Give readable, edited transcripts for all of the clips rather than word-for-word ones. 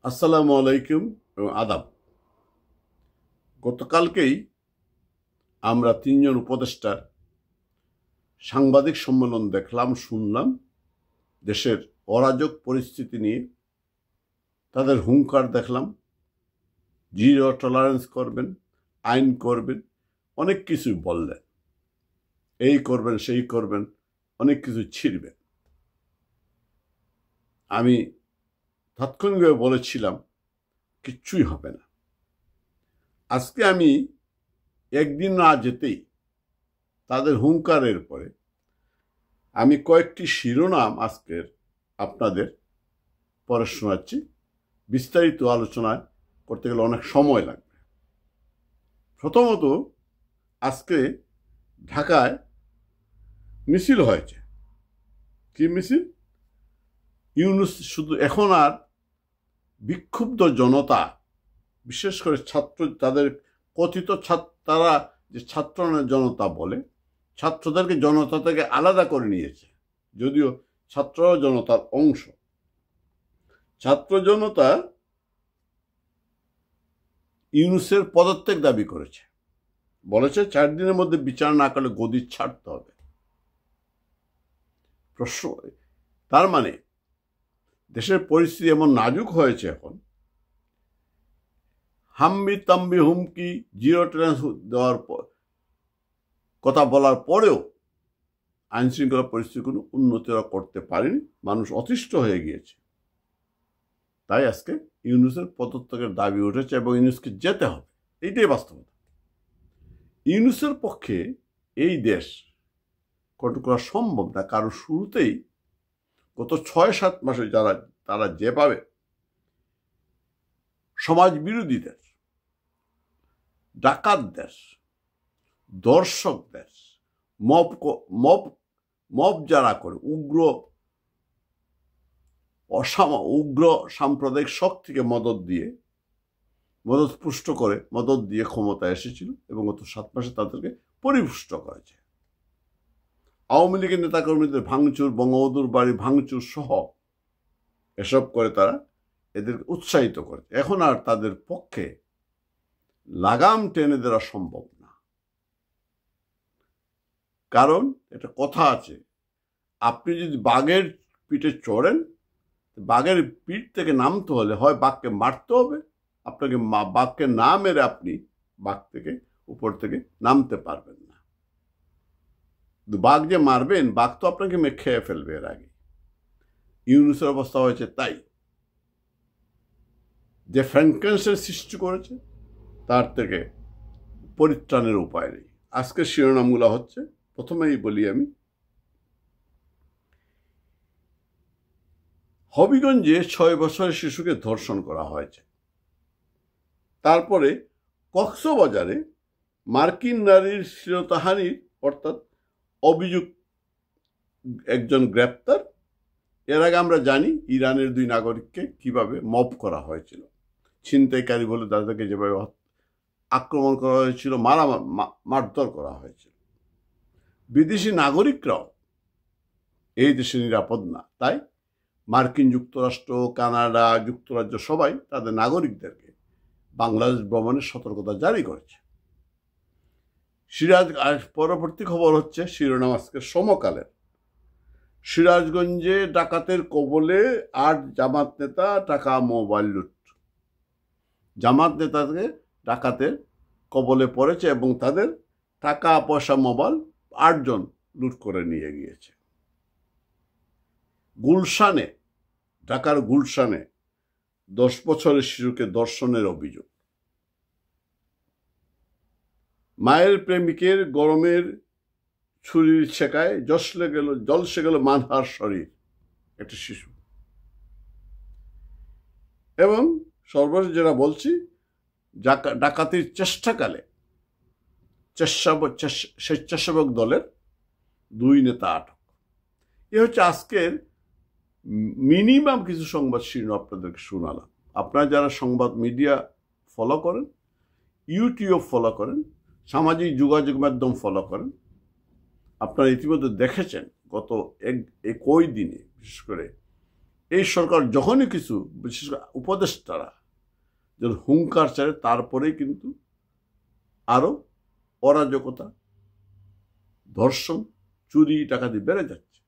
আসসালামু আলাইকুম এবং আদাব। গতকালকেই আমরা তিনজন উপদেষ্টার সাংবাদিক সম্মেলন দেখলাম, শুনলাম। দেশের অরাজক পরিস্থিতি নিয়ে তাদের হুঙ্কার দেখলাম। জিরো টলারেন্স করবেন, আইন করবেন, অনেক কিছুই বললেন। এই করবেন, সেই করবেন, অনেক কিছু ছিড়বেন। আমি তাৎক্ষণিকভাবে বলেছিলাম কিচ্ছুই হবে না। আজকে আমি একদিন না যেতেই তাদের হুঙ্কারের পরে আমি কয়েকটি শিরোনাম আজকের আপনাদের পরে শোনাচ্ছি। বিস্তারিত আলোচনা করতে গেলে অনেক সময় লাগবে। প্রথমত, আজকে ঢাকায় মিছিল হয়েছে। কি মিছিল? ইউনূস শুধু এখন আর বিক্ষুব্ধ জনতা, বিশেষ করে ছাত্র, তাদের কথিত তারা যে ছাত্র জনতা বলে, ছাত্রদেরকে জনতা থেকে আলাদা করে নিয়েছে, যদিও ছাত্র জনতার অংশ। ছাত্র জনতা ইউনূসের পদত্যাগ দাবি করেছে, বলেছে 4 দিনের মধ্যে বিচার না করলে গদি ছাড়তে হবে। প্রশ্ন, তার মানে দেশের পরিস্থিতি এমন নাজুক হয়েছে এখন, হাম্বি তাম্বি হুমকি, জিরো টলারেন্স দেওয়ার কথা বলার পরেও আইন শৃঙ্খলা পরিস্থিতি কোনো উন্নতি করতে পারেনি। মানুষ অতিষ্ঠ হয়ে গিয়েছে। তাই আজকে ইউনূসের পদত্যাগের দাবি উঠেছে এবং ইউনূসকে যেতে হবে। এইটাই বাস্তবতা। ইউনূসের পক্ষে এই দেশ কন্ট্রোল করা সম্ভব না, কারণ শুরুতেই গত 6-7 মাসে তারা যেভাবে সমাজ বিরোধীদের, ডাকাতদের, দর্শকদের, মব যারা করে, উগ্র সাম্প্রদায়িক শক্তিকে মদত দিয়ে ক্ষমতায় এসেছিল এবং গত 7 মাসে তাদেরকে পরিপুষ্ট করেছে। আওয়ামী লীগের নেতাকর্মীদের ভাঙচুর, বঙ্গবন্ধুর বাড়ি ভাঙচুর সহ এসব করে তারা এদেরকে উৎসাহিত করেছে। এখন আর তাদের পক্ষে লাগাম টেনে দেওয়া সম্ভব না। কারণ একটা কথা আছে, আপনি যদি বাঘের পিঠে চড়েন, বাঘের পিঠ থেকে নামতে হলে হয় বাঘকে মারতে হবে, আপনাকে বাঘকে না মেরে আপনি বাঘ থেকে উপর থেকে নামতে পারবেন না। বাঘ যে মারবেন, বাঘ তো আপনাকে খেয়ে ফেলবে এর আগে। ইউনূসের অবস্থা হয়েছে তাই। যে ফ্র্যাঙ্কেনস্টাইন সৃষ্টি করেছে, তার থেকে পরিত্রাণের উপায় নেই। আজকের শিরোনামগুলো হচ্ছে, প্রথমেই বলি আমি, হবিগঞ্জে 6 বছরের শিশুকে ধর্ষণ করা হয়েছে। তারপরে কক্সবাজারে মার্কিন নারীর শ্লীলতাহানির অর্থাৎ অভিযুক্ত একজন গ্রেপ্তার। এর আগে আমরা জানি ইরানের 2 নাগরিককে কিভাবে মব করা হয়েছিল, ছিনতাইকারী বলে তাদেরকে যেভাবে আক্রমণ করা হয়েছিল, মারধর করা হয়েছিল। বিদেশি নাগরিকরাও এই দেশে নিরাপদ না, তাই মার্কিন যুক্তরাষ্ট্র, কানাডা, যুক্তরাজ্য সবাই তাদের নাগরিকদেরকে বাংলাদেশ ভ্রমণের সতর্কতা জারি করেছে। পরবর্তী খবর হচ্ছে শিরোনাম আজকে সমকালের। সিরাজগঞ্জে ডাকাতের কবলে 8 জামাত নেতা, টাকা মোবাইল লুট। জামাত নেতাকে ডাকাতের কবলে পড়েছে এবং তাদের টাকা পয়সা, মোবাইল 8 জন লুট করে নিয়ে গিয়েছে। গুলশানে, ঢাকার গুলশানে 10 বছরের শিশুকে ধর্ষণের অভিযোগ। মায়ের প্রেমিকের গরমের ছুরির ছেকায় জলসে গেল মানহার শরীর, একটা শিশু। এবং সর্বশেষ যেটা বলছি, ডাকাতির চেষ্টাকালে স্বেচ্ছাসেবক দলের 2 নেতা আটক। এ হচ্ছে আজকের মিনিমাম কিছু সংবাদ শিরোনাম আপনাদেরকে শোনালাম। আপনারা যারা সংবাদ মিডিয়া ফলো করেন, ইউটিউব ফলো করেন, সামাজিক যোগাযোগ মাধ্যম ফলো করেন, আপনারা ইতিমধ্যে দেখেছেন গত 21 দিনে বিশেষ করে এই সরকার যখনই কিছু, বিশেষ করে উপদেষ্টারা যখন হুঙ্কার ছাড়ে, তারপরেই কিন্তু আরো অরাজকতা, ধর্ষণ, চুরি, ডাকাতি বেড়ে যাচ্ছে।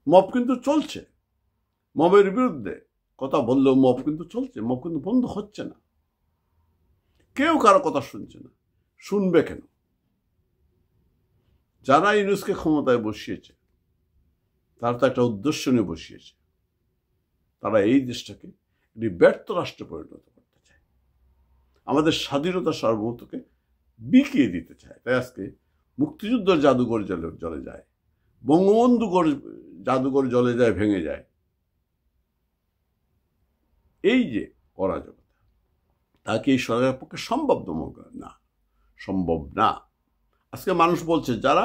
মব কিন্তু চলছে, মবের বিরুদ্ধে কথা বললেও মব কিন্তু চলছে, মব কিন্তু বন্ধ হচ্ছে না। কেউ কারো কথা শুনছে না, শুনবে কেন? যারা ইউনূসকে ক্ষমতায় বসিয়েছে তারা তো একটা উদ্দেশ্য নিয়ে বসিয়েছে। তারা এই দেশটাকে একটি ব্যর্থ রাষ্ট্রে পরিণত করতে চায়, আমাদের স্বাধীনতা সার্বভৌমত্বকে বিকিয়ে দিতে চায়। তাই আজকে মুক্তিযুদ্ধের জাদুঘর জ্বলে যায়, বঙ্গবন্ধু জাদুঘর জ্বলে যায়, ভেঙে যায়। এই যে অরাজকতা, তা কি এই সরকারের পক্ষে সম্ভব? না, সম্ভব না। আজকে মানুষ বলছে, যারা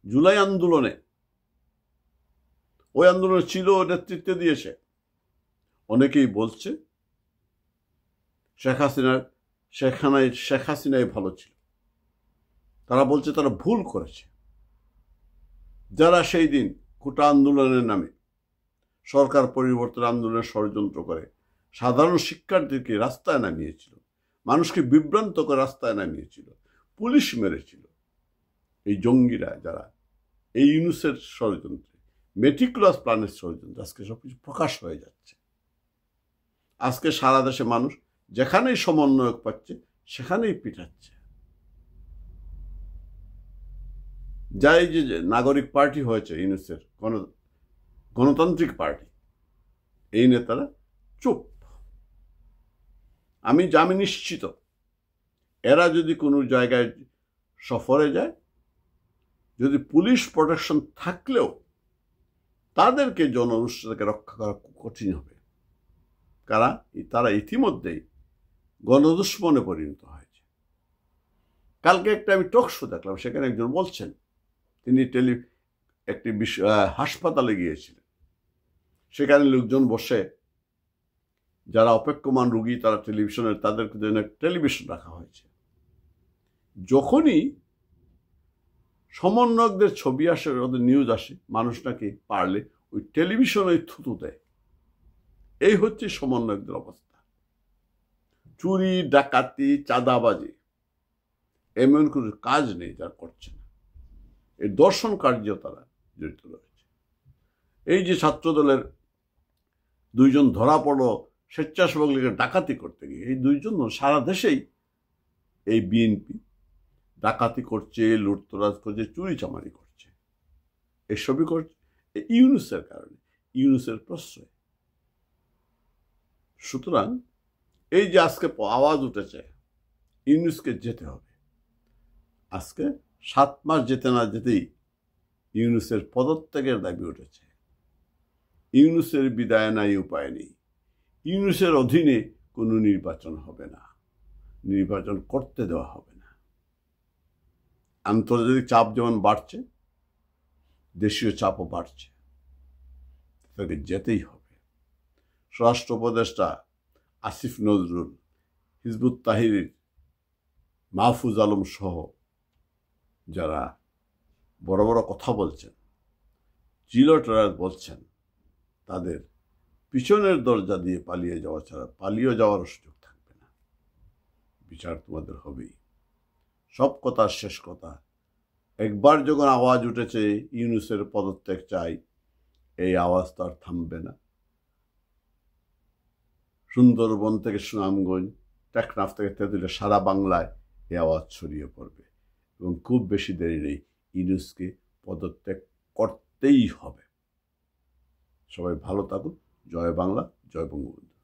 জুলাই আন্দোলনে, ওই আন্দোলনে ছিল, নেতৃত্ব দিয়েছে, অনেকেই বলছে শেখ হাসিনাই ভালো ছিল। তারা বলছে তারা ভুল করেছে। যারা সেই দিন কোটা আন্দোলনের নামে, সরকার পরিবর্তন আন্দোলনের ষড়যন্ত্র করে সাধারণ শিক্ষার্থীকে রাস্তায় নামিয়েছিল, মানুষকে বিভ্রান্ত করে রাস্তায় নামিয়েছিল, পুলিশ মেরেছিল, এই জঙ্গিরা, যারা এই ইউনূসের ষড়যন্ত্রে, মেটিকুলাস প্ল্যানের ষড়যন্ত্র, আজকে সবকিছু প্রকাশ হয়ে যাচ্ছে। আজকে সারা দেশে মানুষ যেখানেই সমন্বয়ক পাচ্ছে সেখানেই পিটাচ্ছে। যাই যে নাগরিক পার্টি হয়েছে ইউনূসের, গণতান্ত্রিক পার্টি, এই নেতারা চুপ। আমি নিশ্চিত এরা যদি কোনো জায়গায় সফরে যায়, যদি পুলিশ প্রোটেকশন থাকলেও তাদেরকে জনউৎসকে রক্ষা করা কঠিন হবে। তারা ইতিমধ্যেই গণদুশ্মনে পরিণত হয়েছে। কালকে একটা আমি টক শো দেখলাম, সেখানে একজন বলছেন তিনি একটি হাসপাতালে গিয়েছিলেন, সেখানে লোকজন বসে, যারা অপেক্ষমান রোগী, তারা তাদের জন্য টেলিভিশন রাখা হয়েছে। যখনই সমন্বয়কদের ছবি আসে, ওদের নিউজ আসে, মানুষ নাকি পারলে ওই টেলিভিশনে থুতু দেয়। এই হচ্ছে সমন্বয়কদের অবস্থা। চুরি, ডাকাতি, চাঁদাবাজি, এমন কোনো কাজ নেই যারা করছে না। এই দর্শন কার্য তারা জড়িত রয়েছে। এই যে ছাত্রদলের দুইজন ধরা পড়লো স্বেচ্ছাসেবক লীগের ডাকাতি করতে গিয়ে, এই দুইজন সারা দেশেই এই বিএনপি ডাকাতি করছে, লুটতরাজ করছে, চুরি চামারি করছে, এসবই করছে ইউনূসের কারণে, ইউনূসের প্রশ্রয়। সুতরাং এই যে আজকে আওয়াজ উঠেছে ইউনূসকে যেতে হবে, আজকে 7 মাস যেতে না যেতেই ইউনূসের পদত্যাগের দাবি উঠেছে। ইউনূসের বিদায় নাই, উপায় নেই। ইউনূসের অধীনে কোনো নির্বাচন হবে না, নির্বাচন করতে দেওয়া হবে না। আন্তর্জাতিক চাপ যেমন বাড়ছে, দেশীয় চাপও বাড়ছে, তাকে যেতেই হবে। স্বরাষ্ট্র উপদেষ্টা আসিফ নজরুল, হিজবুত তাহরির, মাহফুজ আলম সহ যারা বড় বড় কথা বলছেন, জিলোটরাজ বলছেন, তাদের পিছনের দরজা দিয়ে পালিয়ে যাওয়া ছাড়া পালিয়ে যাওয়ার সুযোগ থাকবে না। বিচার তোমাদের হবেই। সব কথার শেষ কথা, একবার যখন আওয়াজ উঠেছে ইউনূসের পদত্যাগ চাই, এই আওয়াজ তো আর থামবে না। সুন্দরবন থেকে সুনামগঞ্জ, টেকনাফ থেকে তেঁতুলিয়া, সারা বাংলায় এই আওয়াজ ছড়িয়ে পড়বে এবং খুব বেশি দেরি নেই, ইউনূসকে পদত্যাগ করতেই হবে। সবাই ভালো থাকুন। জয় বাংলা, জয় বঙ্গবন্ধু।